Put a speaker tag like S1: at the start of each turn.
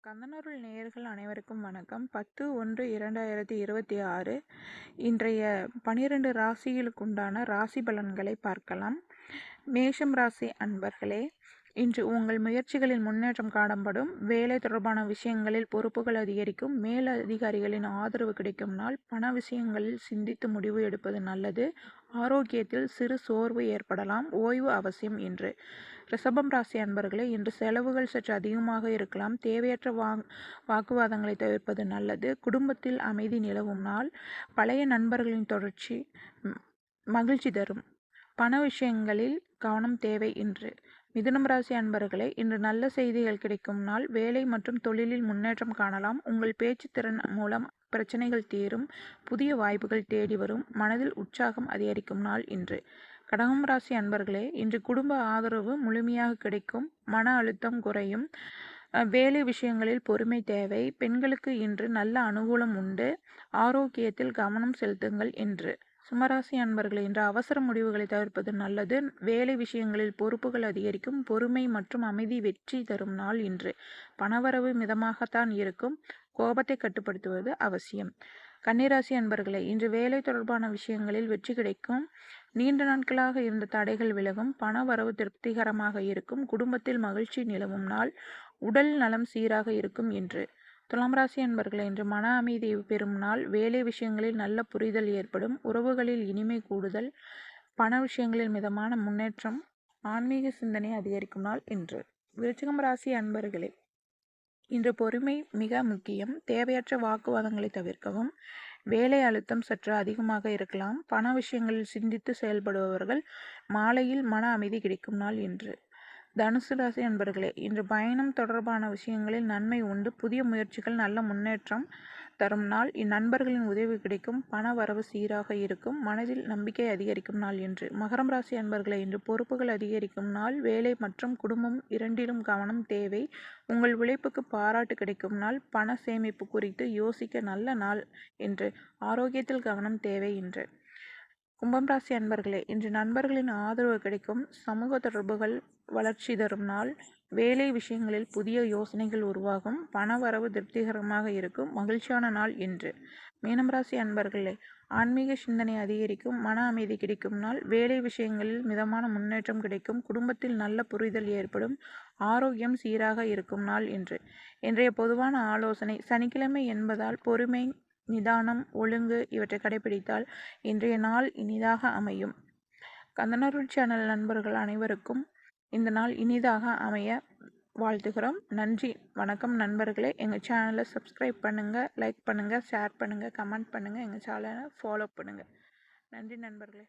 S1: கந்தனருள் நேயர்கள் அனைவருக்கும் வணக்கம். 10/1/2026 இன்றைய 12 ராசிகளுக்குண்டான ராசி பலன்களை பார்க்கலாம். மேஷம் ராசி அன்பர்களே, இன்று உங்கள் முயற்சிகளில் முன்னேற்றம் காணப்படும். வேலை தொடர்பான விஷயங்களில் பொறுப்புகள் அதிகரிக்கும். மேல் அதிகாரிகளின் ஆதரவு கிடைக்கும் நாள். பண விஷயங்களில் சிந்தித்து முடிவு எடுப்பது நல்லது. ஆரோக்கியத்தில் சிறு சோர்வு ஏற்படலாம். ஓய்வு அவசியம் இன்று. ரிஷபம் ராசி அன்பர்களே, இன்று செலவுகள் சற்று அதிகமாக இருக்கலாம். தேவையற்ற வாக்குவாதங்களை தவிர்ப்பது நல்லது. குடும்பத்தில் அமைதி நிலவும் நாள். பழைய நண்பர்களின் தொடர்ச்சி மகிழ்ச்சி தரும். பண விஷயங்களில் கவனம் தேவை இன்று. மிதுனம் ராசி அன்பர்களே, இன்று நல்ல செய்திகள் கிடைக்கும் நாள். வேலை மற்றும் தொழிலில் முன்னேற்றம் காணலாம். உங்கள் பேச்சு திறன் மூலம் பிரச்சனைகள் தீரும். புதிய வாய்ப்புகள் தேடி வரும். மனதில் உற்சாகம் அதிகரிக்கும் நாள் இன்று. கடகம் ராசி அன்பர்களே, இன்று குடும்ப ஆதரவு முழுமையாக கிடைக்கும். மன அழுத்தம் குறையும். வேலை விஷயங்களில் பொறுமை தேவை. பெண்களுக்கு இன்று நல்ல அனுகூலம் உண்டு. ஆரோக்கியத்தில் கவனம் செலுத்துங்கள் இன்று. சிம்மராசி அன்பர்களே, இன்று அவசர முடிவுகளை தவிர்ப்பது நல்லது. வேலை விஷயங்களில் பொறுப்புகள் அதிகரிக்கும். பொறுமை மற்றும் அமைதி வெற்றி தரும் நாள் இன்று. பணவரவு மிதமாகத்தான் இருக்கும். கோபத்தை கட்டுப்படுத்துவது அவசியம். கன்னிராசி அன்பர்களே, இன்று வேலை தொடர்பான விஷயங்களில் வெற்றி கிடைக்கும். நீண்ட நாட்களாக இருந்த தடைகள் விலகும். பண வரவு திருப்திகரமாக இருக்கும். குடும்பத்தில் மகிழ்ச்சி நிலவும் நாள். உடல் நலம் சீராக இருக்கும் இன்று. துலாம் ராசி அன்பர்களே, இன்று மன அமைதி பெறும் நாள். வேலை விஷயங்களில் நல்ல புரிதல் ஏற்படும். உறவுகளில் இனிமை கூடுதல். பண விஷயங்களில் மிதமான முன்னேற்றம். ஆன்மீக சிந்தனை அதிகரிக்கும் நாள் இன்று. விருச்சிகம் ராசி அன்பர்களே, இன்று பொறுமை மிக முக்கியம். தேவையற்ற வாக்குவாதங்களை தவிர்க்கவும். வேலை அழுத்தம் சற்று அதிகமாக இருக்கலாம். பண விஷயங்களில் சிந்தித்து செயல்படுபவர்கள் மாலையில் மன அமைதி கிடைக்கும் நாள் இன்று. தனுசு ராசி அன்பர்களே, இன்று பயணம் தொடர்பான விஷயங்களில் நன்மை உண்டு. புதிய முயற்சிகள் நல்ல முன்னேற்றம் தரும் நாள். இந்நண்பர்களின் உதவி கிடைக்கும். பண வரவு சீராக இருக்கும். மனதில் நம்பிக்கை அதிகரிக்கும் நாள் இன்று. மகரம் ராசி அன்பர்களே, இன்று பொறுப்புகள் அதிகரிக்கும் நாள். வேலை மற்றும் குடும்பம் இரண்டிலும் கவனம் தேவை. உங்கள் உழைப்புக்கு பாராட்டு கிடைக்கும் நாள். பண சேமிப்பு குறித்து யோசிக்க நல்ல நாள் இன்று. ஆரோக்கியத்தில் கவனம் தேவை இன்று. கும்பம் ராசி அன்பர்களே, இன்று நண்பர்களின் ஆதரவு கிடைக்கும். சமூக தொடர்புகள் வளர்ச்சி தரும் நாள். வேலை விஷயங்களில் புதிய யோசனைகள் உருவாகும். பண வரவு திருப்திகரமாக இருக்கும். மகிழ்ச்சியான நாள் இன்று. மீனம் ராசி அன்பர்களே, ஆன்மீக சிந்தனை அதிகரிக்கும். மன அமைதி கிடைக்கும் நாள். வேலை விஷயங்களில் மிதமான முன்னேற்றம் கிடைக்கும். குடும்பத்தில் நல்ல புரிதல் ஏற்படும். ஆரோக்கியம் சீராக இருக்கும் நாள் இன்று. இன்றைய பொதுவான ஆலோசனை: சனிக்கிழமை என்பதால் பொறுமை, நிதானம், ஒழுங்கு இவற்றை கடைபிடித்தால் இன்றைய நாள் இனிதாக அமையும். கந்தனருள் சேனல் நண்பர்கள் அனைவருக்கும் இந்த நாள் இனிதாக அமைய வாழ்த்துகிறோம். நன்றி, வணக்கம் நண்பர்களே. எங்கள் சேனலை சப்ஸ்கிரைப் பண்ணுங்கள், லைக் பண்ணுங்கள், ஷேர் பண்ணுங்கள், கமெண்ட் பண்ணுங்கள், எங்கள் சேனலை ஃபாலோ பண்ணுங்கள். நன்றி நண்பர்களே.